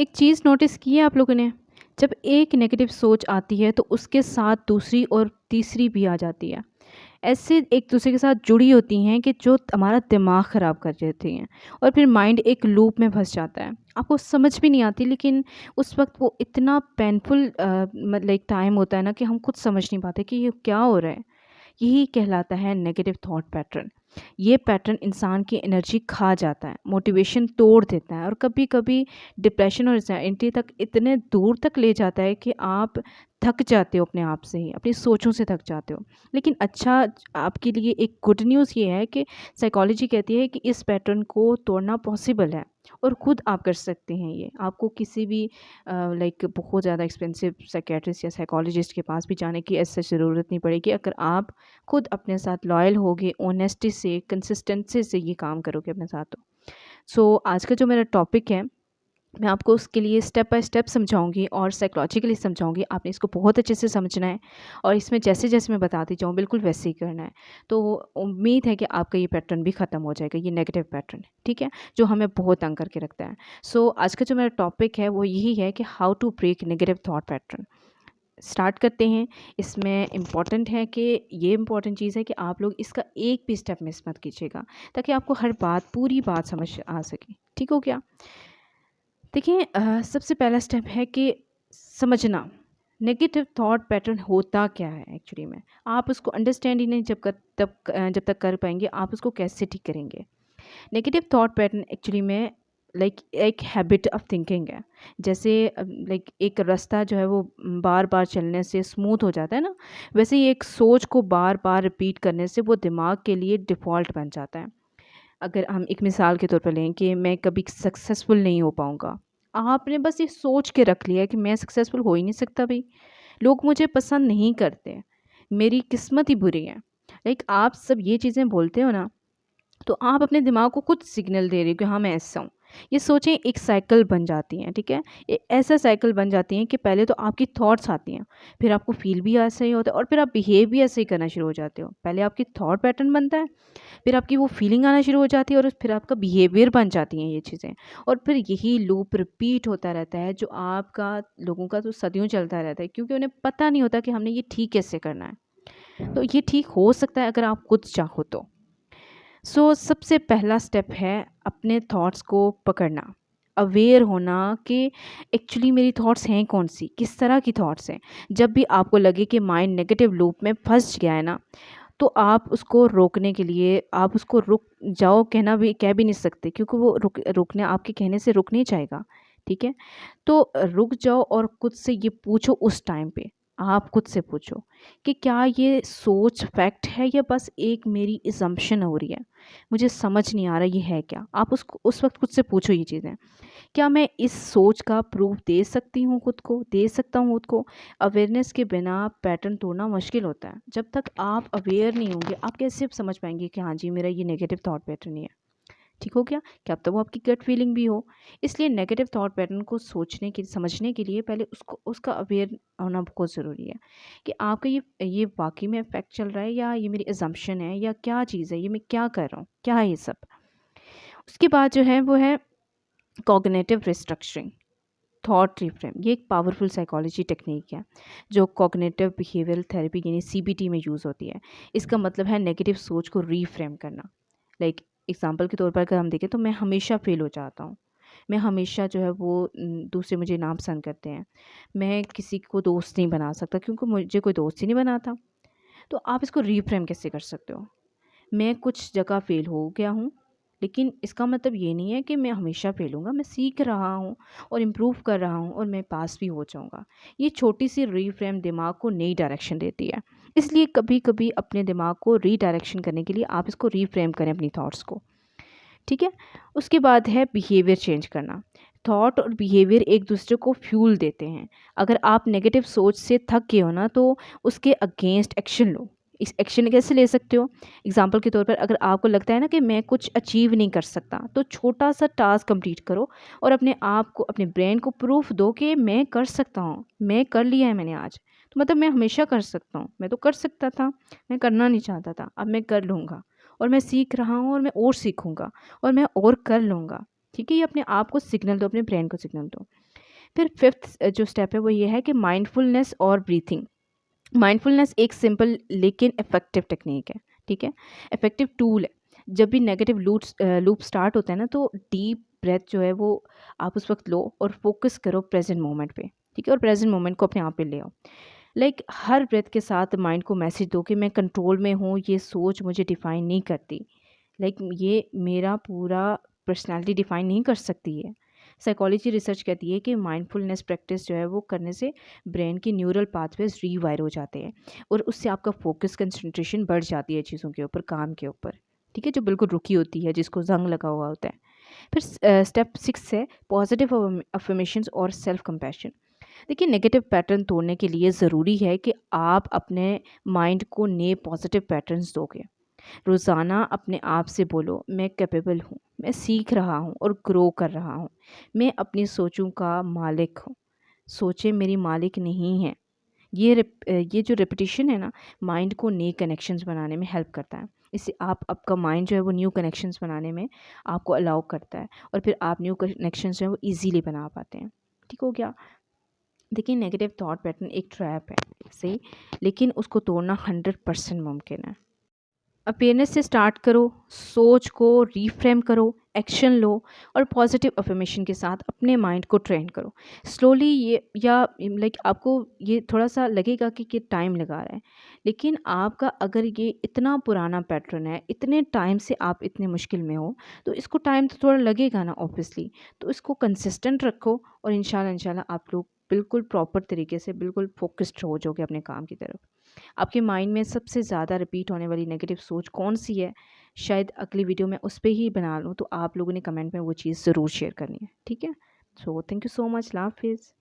एक चीज़ नोटिस की है आप लोगों ने? जब एक नेगेटिव सोच आती है तो उसके साथ दूसरी और तीसरी भी आ जाती है। ऐसे एक दूसरे के साथ जुड़ी होती हैं कि जो हमारा दिमाग ख़राब कर देती हैं और फिर माइंड एक लूप में फँस जाता है। आपको समझ भी नहीं आती, लेकिन उस वक़्त वो इतना पेनफुल मतलब एक टाइम होता है ना कि हम खुद समझ नहीं पाते कि ये क्या हो रहा है। यही कहलाता है नेगेटिव थॉट पैटर्न। ये पैटर्न इंसान की एनर्जी खा जाता है, मोटिवेशन तोड़ देता है और कभी-कभी डिप्रेशन और एंग्जायटी तक इतने दूर तक ले जाता है कि आप थक जाते हो अपने आप से ही, अपनी सोचों से थक जाते हो। लेकिन अच्छा, आपके लिए एक गुड न्यूज़ ये है कि साइकोलॉजी कहती है कि इस पैटर्न को तोड़ना पॉसिबल है और खुद आप कर सकते हैं ये। आपको किसी भी लाइक बहुत ज़्यादा एक्सपेंसिव साइकियाट्रिस्ट या साइकोलॉजिस्ट के पास भी जाने की ऐसे ज़रूरत नहीं पड़ेगी, अगर आप खुद अपने साथ लॉयल होगे, ऑनेस्टी से, कंसिस्टेंसी से ये काम करोगे अपने साथ तो। सो आज का जो मेरा टॉपिक है, मैं आपको उसके लिए स्टेप बाय स्टेप समझाऊँगी और साइकोलॉजिकली समझाऊँगी। आपने इसको बहुत अच्छे से समझना है और इसमें जैसे-जैसे मैं बताती जाऊँ बिल्कुल वैसे ही करना है। तो उम्मीद है कि आपका ये पैटर्न भी ख़त्म हो जाएगा, ये नेगेटिव पैटर्न, ठीक है? जो हमें बहुत तंग करके रखता है। सो आज का जो मेरा टॉपिक है वो यही है कि how to break negative thought pattern. Start करते हैं। इसमें इम्पॉर्टेंट है कि ये इम्पॉर्टेंट चीज़ है कि आप लोग इसका एक भी स्टेप मिस मत कीजिएगा, ताकि आपको हर बात, पूरी बात समझ आ सके। ठीक हो गया? देखिए, सबसे पहला स्टेप है कि समझना नेगेटिव थॉट पैटर्न होता क्या है एक्चुअली में। आप उसको अंडरस्टैंड ही नहीं जब तक कर पाएंगे, आप उसको कैसे ठीक करेंगे। नेगेटिव थॉट पैटर्न एक्चुअली में लाइक एक हैबिट ऑफ थिंकिंग है। जैसे लाइक एक रास्ता जो है वो बार बार चलने से स्मूथ हो जाता है ना, वैसे ही एक सोच को बार बार रिपीट करने से वो दिमाग के लिए डिफ़ॉल्ट बन जाता है। अगर हम एक मिसाल के तौर पर लें कि मैं कभी सक्सेसफुल नहीं हो पाऊँगा, आपने बस ये सोच के रख लिया कि मैं सक्सेसफुल हो ही नहीं सकता भाई, लोग मुझे पसंद नहीं करते, मेरी किस्मत ही बुरी है। लाइक आप सब ये चीज़ें बोलते हो ना, तो आप अपने दिमाग को खुद सिग्नल दे रहे हो कि हाँ, मैं ऐसा हूँ। ये सोचें एक साइकिल बन जाती हैं, ठीक है? ये ऐसा साइकिल बन जाती हैं कि पहले तो आपकी थॉट्स आती हैं, फिर आपको फ़ील भी ऐसा ही होता है और फिर आप बिहेव भी ऐसे ही करना शुरू हो जाते हो। पहले आपकी थॉट पैटर्न बनता है, फिर आपकी वो फीलिंग आना शुरू हो जाती है और फिर आपका बिहेवियर बन जाती हैं ये चीज़ें। और फिर यही लूप रिपीट होता रहता है, जो आपका लोगों का तो सदियों चलता रहता है, क्योंकि उन्हें पता नहीं होता कि हमने ये ठीक कैसे करना है। तो ये ठीक हो सकता है अगर आप खुद चाहो तो। सबसे पहला स्टेप है अपने थॉट्स को पकड़ना, अवेयर होना कि एक्चुअली मेरी थॉट्स हैं कौन सी, किस तरह की थॉट्स हैं। जब भी आपको लगे कि माइंड नेगेटिव लूप में फंस गया है ना, तो आप उसको रोकने के लिए आप उसको रुक जाओ, कह भी नहीं सकते, क्योंकि वो रुकने आपके कहने से रुक नहीं जाएगा। ठीक है? तो रुक जाओ और खुद से ये पूछो, उस टाइम पे आप खुद से पूछो कि क्या ये सोच फैक्ट है या बस एक मेरी असम्पशन हो रही है, मुझे समझ नहीं आ रहा ये है क्या। आप उसको उस वक्त खुद से पूछो ये चीज़ें, क्या मैं इस सोच का प्रूफ दे सकती हूँ, खुद को दे सकता हूँ खुद को। अवेयरनेस के बिना पैटर्न तोड़ना मुश्किल होता है। जब तक आप अवेयर नहीं होंगे, आप कैसे समझ पाएंगे कि हाँ जी, मेरा ये नेगेटिव थॉट पैटर्न ही है। ठीक हो गया? क्या तब वो आपकी गट फीलिंग भी हो। इसलिए नेगेटिव थॉट पैटर्न को सोचने के समझने के लिए पहले उसको उसका अवेयर होना बहुत ज़रूरी है कि आपका ये वाकई में इफेक्ट चल रहा है या ये मेरी एजम्पशन है या क्या चीज़ है, ये मैं क्या कर रहा हूँ, क्या है ये सब। उसके बाद जो है वो है कॉग्निटिव रिस्ट्रक्चरिंग, थॉट रिफ्रेम। ये एक पावरफुल साइकोलॉजी टेक्निक है जो कॉग्निटिव बिहेवियरल थेरेपी यानी सीबीटी में यूज़ होती है। इसका मतलब है नेगेटिव सोच को रीफ्रेम करना। लाइक एग्जांपल के तौर पर अगर हम देखें तो मैं हमेशा फेल हो जाता हूँ, मैं हमेशा जो है वो दूसरे मुझे नापसंद करते हैं, मैं किसी को दोस्त नहीं बना सकता क्योंकि मुझे कोई दोस्त ही नहीं बनाता। तो आप इसको रीफ्रेम कैसे कर सकते हो? मैं कुछ जगह फ़ेल हो गया हूँ, लेकिन इसका मतलब ये नहीं है कि मैं हमेशा फ़ेल होऊँगा। मैं सीख रहा हूँ और इम्प्रूव कर रहा हूँ और मैं पास भी हो जाऊँगा। ये छोटी-सी रीफ्रेम दिमाग को नई डायरेक्शन देती है। इसलिए कभी-कभी अपने दिमाग को रीडायरेक्शन करने के लिए आप इसको रीफ्रेम करें अपनी थॉट्स को, ठीक है? उसके बाद है बिहेवियर चेंज करना। थॉट और बिहेवियर एक दूसरे को फ्यूल देते हैं। अगर आप नेगेटिव सोच से थक गए हो ना, तो उसके अगेंस्ट एक्शन लो। इस एक्शन कैसे ले सकते हो? एग्जाम्पल के तौर पर अगर आपको लगता है ना कि मैं कुछ अचीव नहीं कर सकता, तो छोटा सा टास्क कंप्लीट करो और अपने आप को, अपने ब्रेन को प्रूफ दो कि मैं कर सकता हूँ, मैं कर लिया है मैंने आज। तो मतलब मैं हमेशा कर सकता हूँ, मैं तो कर सकता था, मैं करना नहीं चाहता था, अब मैं कर लूँगा और मैं सीख रहा हूँ और मैं और सीखूँगा और मैं और कर लूँगा। ठीक है? ये अपने आप को सिग्नल दो, अपने ब्रेन को सिग्नल दो। फिर फिफ्थ जो स्टेप है वो ये है कि माइंडफुलनेस और ब्रीथिंग। माइंडफुलनेस एक सिंपल लेकिन इफ़ेक्टिव टेक्निक है, ठीक है? इफ़ेक्टिव टूल है। जब भी नेगेटिव लूप स्टार्ट होता है ना, तो डीप ब्रेथ जो है वो आप उस वक़्त लो और फ़ोकस करो प्रेज़ेंट मोमेंट पे, ठीक है? और प्रेज़ेंट मोमेंट को अपने आप पे ले आओ। हर ब्रेथ के साथ माइंड को मैसेज दो कि मैं कंट्रोल में हूँ, ये सोच मुझे डिफ़ाइन नहीं करती। ये मेरा पूरा पर्सनैलिटी डिफ़ाइन नहीं कर सकती है। साइकोलॉजी रिसर्च कहती है कि माइंडफुलनेस प्रैक्टिस जो है वो करने से ब्रेन की न्यूरल पाथवेज़ रीवायर हो जाते हैं और उससे आपका फ़ोकस, कंसंट्रेशन बढ़ जाती है चीज़ों के ऊपर, काम के ऊपर, ठीक है? जो बिल्कुल रुकी होती है, जिसको ज़ंग लगा हुआ होता है। फिर स्टेप 6 है पॉजिटिव अफ़र्मेशंस और सेल्फ कंपैशन। देखिए, नेगेटिव पैटर्न तोड़ने के लिए ज़रूरी है कि आप अपने माइंड को नए पॉजिटिव पैटर्न्स दोगे। रोज़ाना अपने आप से बोलो, मैं कैपेबल हूँ, मैं सीख रहा हूँ और ग्रो कर रहा हूँ, मैं अपनी सोचों का मालिक हूँ, सोचें मेरी मालिक नहीं हैं। ये जो रिपीटिशन है ना, माइंड को नए कनेक्शंस बनाने में हेल्प करता है। इससे आप आपका माइंड जो है वो न्यू कनेक्शंस बनाने में आपको अलाउ करता है और फिर आप न्यू कनेक्शंस जो है वो ईज़िली बना पाते हैं। ठीक हो गया? देखिए, नेगेटिव थॉट पैटर्न एक ट्रैप है, सही, लेकिन उसको तोड़ना 100% मुमकिन है। अवेयरनेस से स्टार्ट करो, सोच को रीफ्रेम करो, एक्शन लो और पॉजिटिव अफर्मेशन के साथ अपने माइंड को ट्रेन करो। स्लोली ये या आपको ये थोड़ा सा लगेगा कि टाइम लगा रहा है, लेकिन आपका अगर ये इतना पुराना पैटर्न है, इतने टाइम से आप इतने मुश्किल में हो, तो इसको टाइम तो थोड़ा लगेगा ना ऑब्वियसली। तो इसको कंसिस्टेंट रखो और इंशाल्लाह इंशाल्लाह आप लोग बिल्कुल प्रॉपर तरीके से बिल्कुल फोकस्ड हो जाओगे अपने काम की तरफ। आपके माइंड में सबसे ज़्यादा रिपीट होने वाली नेगेटिव सोच कौन-सी है? शायद अगली वीडियो में उस पे ही बना लूँ, तो आप लोगों ने कमेंट में वो चीज़ ज़रूर शेयर करनी है, ठीक है? So thank you so much, अल्लाह हाफ़िज़।